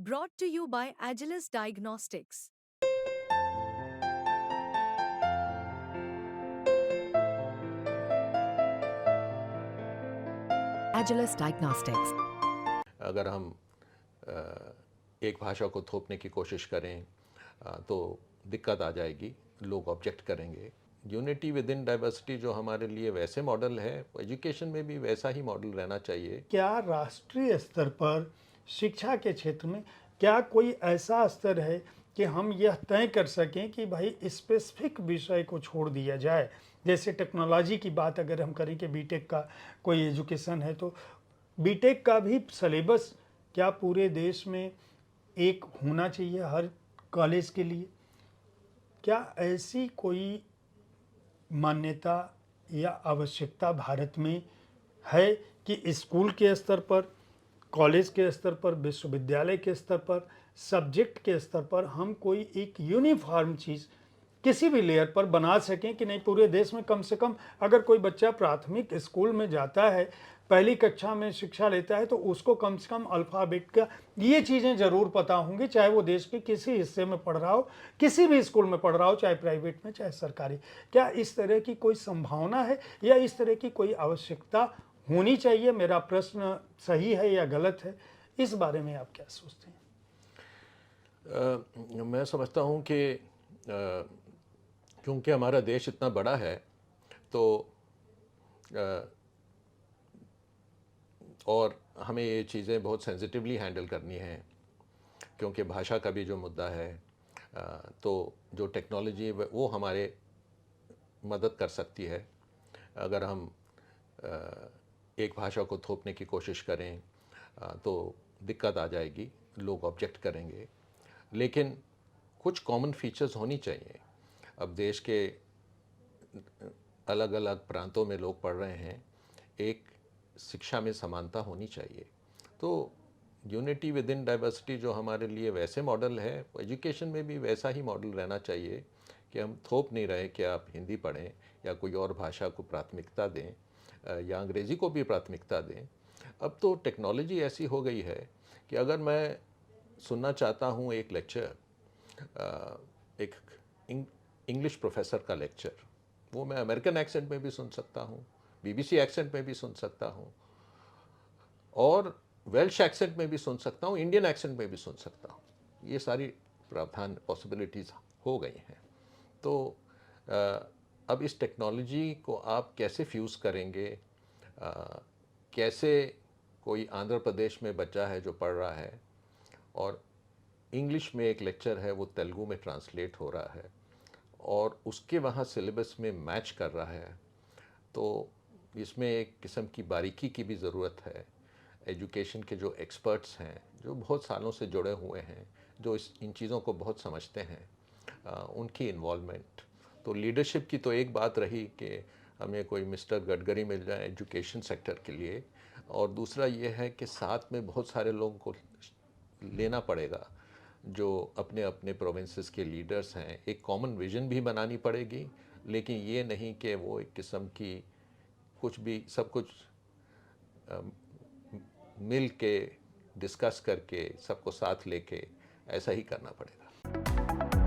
Brought to you by Agilus Diagnostics. Agilus Diagnostics. अगर हम अ, एक भाषा को थोपने की कोशिश करें तो दिक्कत आ जाएगी, लोग ऑब्जेक्ट करेंगे। यूनिटी विद इन डाइवर्सिटी जो हमारे लिए वैसे मॉडल है, एजुकेशन में भी वैसा ही मॉडल रहना चाहिए। क्या राष्ट्रीय स्तर पर शिक्षा के क्षेत्र में क्या कोई ऐसा स्तर है कि हम यह तय कर सकें कि भाई स्पेसिफिक विषय को छोड़ दिया जाए? जैसे टेक्नोलॉजी की बात अगर हम करें कि बीटेक का कोई एजुकेशन है, तो बीटेक का भी सिलेबस क्या पूरे देश में एक होना चाहिए हर कॉलेज के लिए? क्या ऐसी कोई मान्यता या आवश्यकता भारत में है कि स्कूल के स्तर पर, कॉलेज के स्तर पर, विश्वविद्यालय के स्तर पर, सब्जेक्ट के स्तर पर हम कोई एक यूनिफॉर्म चीज़ किसी भी लेयर पर बना सकें कि नहीं? पूरे देश में कम से कम अगर कोई बच्चा प्राथमिक स्कूल में जाता है, पहली कक्षा में शिक्षा लेता है, तो उसको कम से कम अल्फ़ाबेट का ये चीज़ें ज़रूर पता होंगी, चाहे वो देश के किसी हिस्से में पढ़ रहा हो, किसी भी स्कूल में पढ़ रहा हो, चाहे प्राइवेट में चाहे सरकारी। क्या इस तरह की कोई संभावना है या इस तरह की कोई आवश्यकता होनी चाहिए? मेरा प्रश्न सही है या गलत है? इस बारे में आप क्या सोचते हैं? मैं समझता हूँ कि क्योंकि हमारा देश इतना बड़ा है, तो अ, और हमें ये चीज़ें बहुत सेंसिटिवली हैंडल करनी हैं, क्योंकि भाषा का भी जो मुद्दा है, तो जो टेक्नोलॉजी है वो हमारे मदद कर सकती है। अगर हम अ, एक भाषा को थोपने की कोशिश करें तो दिक्कत आ जाएगी, लोग ऑब्जेक्ट करेंगे। लेकिन कुछ कॉमन फीचर्स होनी चाहिए। अब देश के अलग अलग प्रांतों में लोग पढ़ रहे हैं, एक शिक्षा में समानता होनी चाहिए। तो यूनिटी विद इन डाइवर्सिटी जो हमारे लिए वैसे मॉडल है, एजुकेशन में भी वैसा ही मॉडल रहना चाहिए कि हम थोप नहीं रहे कि आप हिंदी पढ़ें या कोई और भाषा को प्राथमिकता दें या अंग्रेज़ी को भी प्राथमिकता दें। अब तो टेक्नोलॉजी ऐसी हो गई है कि अगर मैं सुनना चाहता हूँ एक लेक्चर, एक इंग्लिश प्रोफेसर का लेक्चर, वो मैं अमेरिकन एक्सेंट में भी सुन सकता हूँ, बीबीसी एक्सेंट में भी सुन सकता हूँ, और वेल्श एक्सेंट में भी सुन सकता हूँ, इंडियन एक्सेंट में भी सुन सकता हूँ। ये सारी प्रावधान पॉसिबिलिटीज़ हो गई हैं। तो अब इस टेक्नोलॉजी को आप कैसे फ्यूज़ करेंगे? कैसे कोई आंध्र प्रदेश में बच्चा है जो पढ़ रहा है और इंग्लिश में एक लेक्चर है, वो तेलुगु में ट्रांसलेट हो रहा है और उसके वहाँ सिलेबस में मैच कर रहा है, तो इसमें एक किस्म की बारीकी की भी ज़रूरत है। एजुकेशन के जो एक्सपर्ट्स हैं, जो बहुत सालों से जुड़े हुए हैं, जो इन चीज़ों को बहुत समझते हैं, उनकी इन्वॉल्वमेंट। तो लीडरशिप की तो एक बात रही कि हमें कोई मिस्टर गडकरी मिल जाए एजुकेशन सेक्टर के लिए, और दूसरा ये है कि साथ में बहुत सारे लोगों को लेना पड़ेगा जो अपने अपने प्रोविंसेस के लीडर्स हैं। एक कॉमन विजन भी बनानी पड़ेगी, लेकिन ये नहीं कि वो एक किस्म की कुछ भी सब कुछ मिल के डिस्कस करके सबको साथ लेके ऐसा ही करना पड़ेगा।